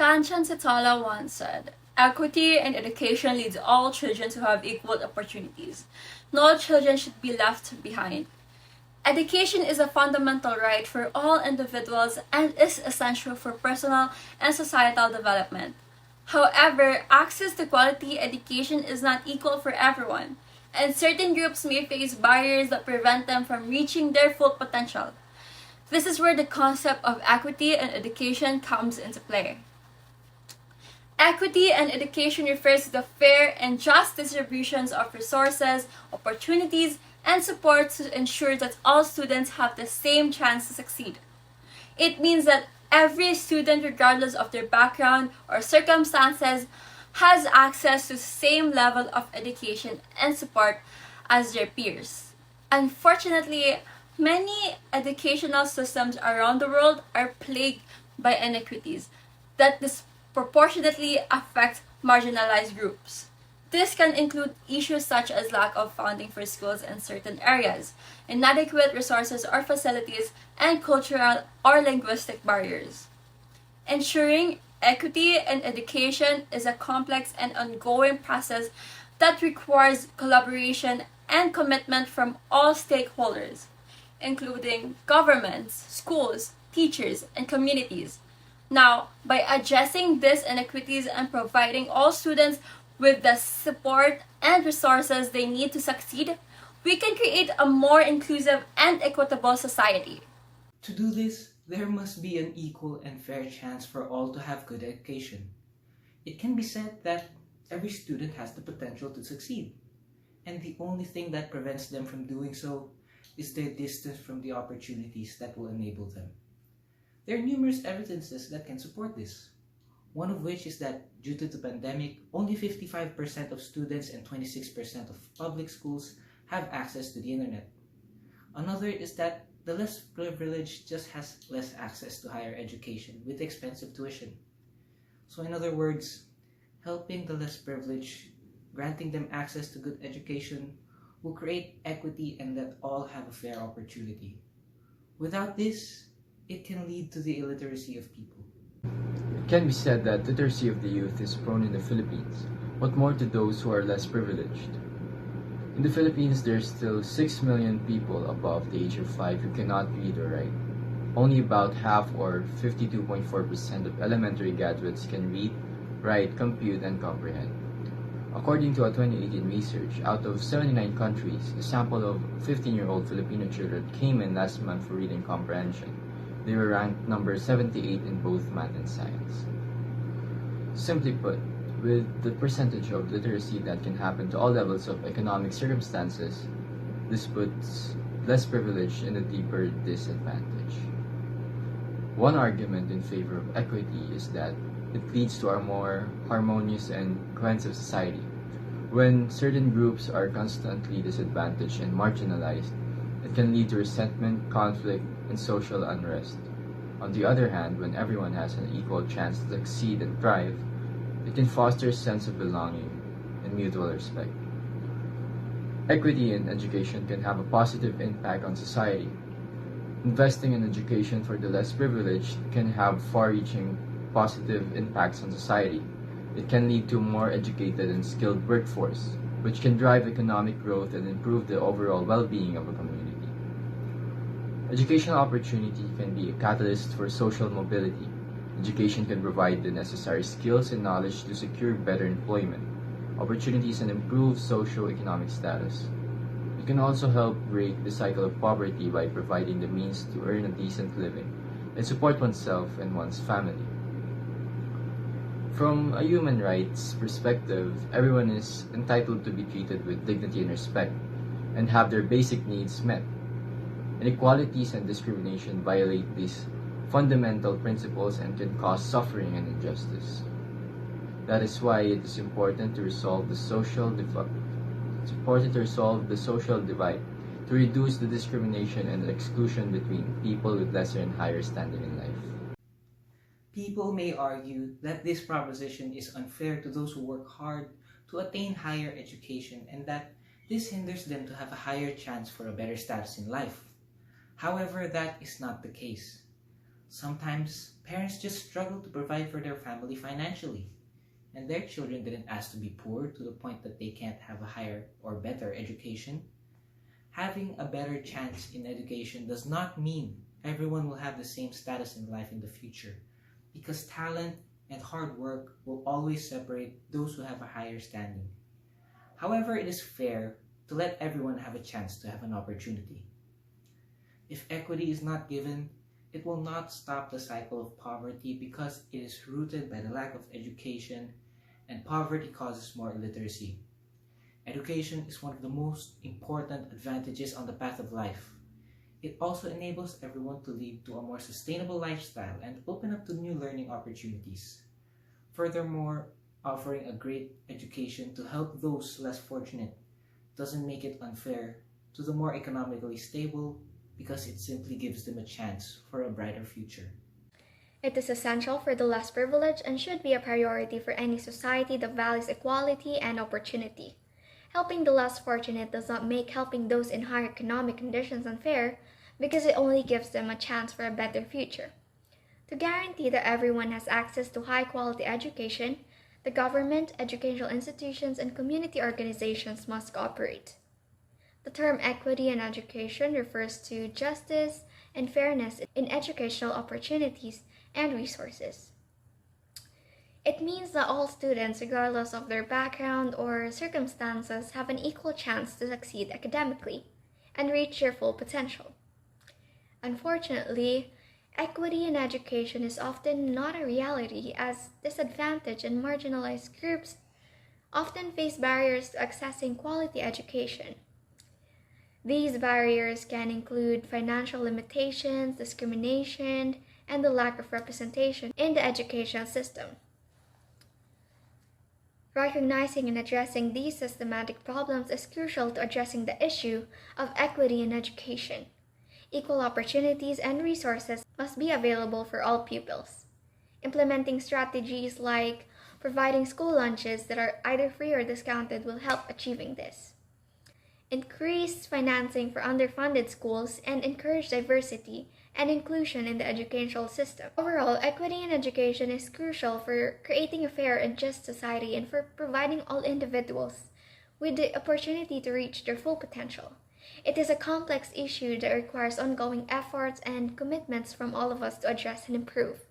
Kanchan Sitala once said, "Equity in education leads all children to have equal opportunities. No children should be left behind." Education is a fundamental right for all individuals and is essential for personal and societal development. However, access to quality education is not equal for everyone, and certain groups may face barriers that prevent them from reaching their full potential. This is where the concept of equity in education comes into play. Equity in education refers to the fair and just distributions of resources, opportunities, and support to ensure that all students have the same chance to succeed. It means that every student, regardless of their background or circumstances, has access to the same level of education and support as their peers. Unfortunately, many educational systems around the world are plagued by inequities that disproportionately affect marginalized groups. This can include issues such as lack of funding for schools in certain areas, inadequate resources or facilities, and cultural or linguistic barriers. Ensuring equity in education is a complex and ongoing process that requires collaboration and commitment from all stakeholders, including governments, schools, teachers, and communities. Now, by addressing these inequities and providing all students with the support and resources they need to succeed, we can create a more inclusive and equitable society. To do this, there must be an equal and fair chance for all to have good education. It can be said that every student has the potential to succeed, and the only thing that prevents them from doing so is their distance from the opportunities that will enable them. There are numerous evidences that can support this. One of which is that due to the pandemic, only 55% of students and 26% of public schools have access to the internet. Another is that the less privileged just has less access to higher education with expensive tuition. So in other words, helping the less privileged, granting them access to good education, will create equity and let all have a fair opportunity. Without this, it can lead to the illiteracy of people. It can be said that literacy of the youth is prone in the Philippines, but more to those who are less privileged. In the Philippines, there are still 6 million people above the age of 5 who cannot read or write. Only about half, or 52.4% of elementary graduates can read, write, compute, and comprehend. According to a 2018 research, out of 79 countries, a sample of 15-year-old Filipino children came in last month for reading comprehension. They were ranked number 78 in both math and science. Simply put, with the percentage of literacy that can happen to all levels of economic circumstances, this puts less privileged in a deeper disadvantage. One argument in favor of equity is that it leads to a more harmonious and cohesive society. When certain groups are constantly disadvantaged and marginalized, it can lead to resentment, conflict, and social unrest. On the other hand, when everyone has an equal chance to succeed and thrive, it can foster a sense of belonging and mutual respect. Equity in education can have a positive impact on society. Investing in education for the less privileged can have far-reaching positive impacts on society. It can lead to a more educated and skilled workforce, which can drive economic growth and improve the overall well-being of a community. Educational opportunity can be a catalyst for social mobility. Education can provide the necessary skills and knowledge to secure better employment, opportunities, and improve socio-economic status. It can also help break the cycle of poverty by providing the means to earn a decent living and support oneself and one's family. From a human rights perspective, everyone is entitled to be treated with dignity and respect and have their basic needs met. Inequalities and discrimination violate these fundamental principles and can cause suffering and injustice. That is why it is important to resolve the social divide, to reduce the discrimination and exclusion between people with lesser and higher standing in life. People may argue that this proposition is unfair to those who work hard to attain higher education and that this hinders them to have a higher chance for a better status in life. However, that is not the case. Sometimes parents just struggle to provide for their family financially, and their children didn't ask to be poor to the point that they can't have a higher or better education. Having a better chance in education does not mean everyone will have the same status in life in the future, because talent and hard work will always separate those who have a higher standing. However, it is fair to let everyone have a chance to have an opportunity. If equity is not given, it will not stop the cycle of poverty because it is rooted by the lack of education, and poverty causes more illiteracy. Education is one of the most important advantages on the path of life. It also enables everyone to lead to a more sustainable lifestyle and open up to new learning opportunities. Furthermore, offering a great education to help those less fortunate doesn't make it unfair to the more economically stable because it simply gives them a chance for a brighter future. It is essential for the less privileged and should be a priority for any society that values equality and opportunity. Helping the less fortunate does not make helping those in higher economic conditions unfair because it only gives them a chance for a better future. To guarantee that everyone has access to high-quality education, the government, educational institutions, and community organizations must cooperate. The term equity in education refers to justice and fairness in educational opportunities and resources. It means that all students, regardless of their background or circumstances, have an equal chance to succeed academically and reach their full potential. Unfortunately, equity in education is often not a reality as disadvantaged and marginalized groups often face barriers to accessing quality education. These barriers can include financial limitations, discrimination, and the lack of representation in the education system. Recognizing and addressing these systematic problems is crucial to addressing the issue of equity in education. Equal opportunities and resources must be available for all pupils. Implementing strategies like providing school lunches that are either free or discounted will help achieving this. Increase financing for underfunded schools and encourage diversity and inclusion in the educational system. Overall, equity in education is crucial for creating a fair and just society and for providing all individuals with the opportunity to reach their full potential. It is a complex issue that requires ongoing efforts and commitments from all of us to address and improve.